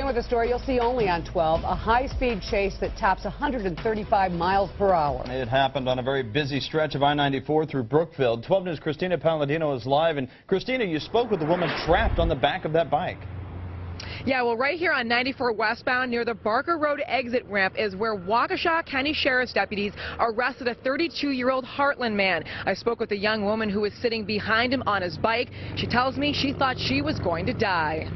Staying with the story you'll see only on 12, a high-speed chase that tops 135 miles per hour. It happened on a very busy stretch of I-94 through Brookfield. 12 News' Christina Palladino is live. And Christina, you spoke with the woman trapped on the back of that bike. Yeah, well, right here on 94 westbound near the Barker Road exit ramp is where Waukesha County Sheriff's deputies arrested a 32-year-old Heartland man. I spoke with a young woman who was sitting behind him on his bike. She tells me she thought she was going to die.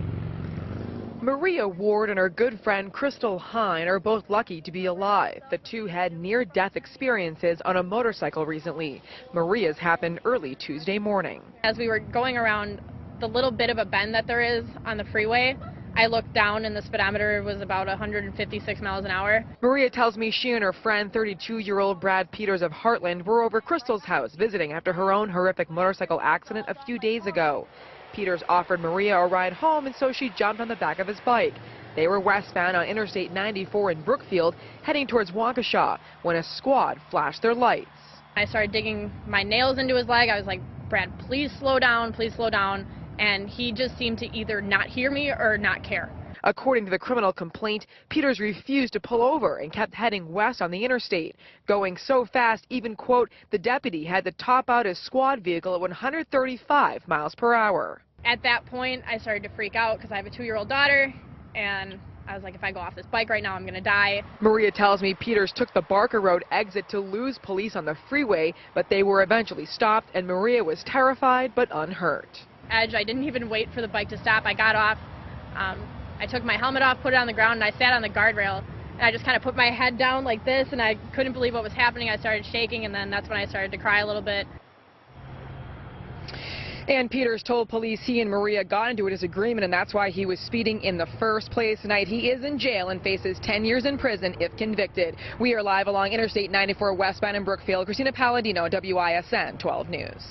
Maria Ward and her good friend Crystal Hine are both lucky to be alive. The two had near-death experiences on a motorcycle recently. Maria's happened early Tuesday morning. As we were going around the little bit of a bend that there is on the freeway, I looked down and the speedometer was about 156 miles an hour. Maria tells me she and her friend, 32-year-old Brad Peters of Heartland, were over Crystal's house visiting after her own horrific motorcycle accident a few days ago. Peters offered Maria a ride home, and so she jumped on the back of his bike. They were westbound on Interstate 94 in Brookfield, heading towards Waukesha, when a squad flashed their lights. I started digging my nails into his leg. I was like, Brad, please slow down, please slow down. And he just seemed to either not hear me or not care. According to the criminal complaint, Peters refused to pull over and kept heading west on the interstate, going so fast even, quote, the deputy had to top out his squad vehicle at 135 miles per hour. At that point, I started to freak out because I have a 2-year-old daughter, and I was like, if I go off this bike right now, I'm going to die. Maria tells me Peters took the Barker Road exit to lose police on the freeway, but they were eventually stopped, and Maria was terrified but unhurt. Edge, I didn't even wait for the bike to stop. I got off. I took my helmet off, put it on the ground, and I sat on the guardrail. And I just kind of put my head down like this, and I couldn't believe what was happening. I started shaking, and then that's when I started to cry a little bit. And Peters told police he and Maria got into a disagreement, and that's why he was speeding in the first place. Tonight, he is in jail and faces 10 years in prison if convicted. We are live along Interstate 94 westbound in Brookfield. Christina Palladino, WISN 12 News.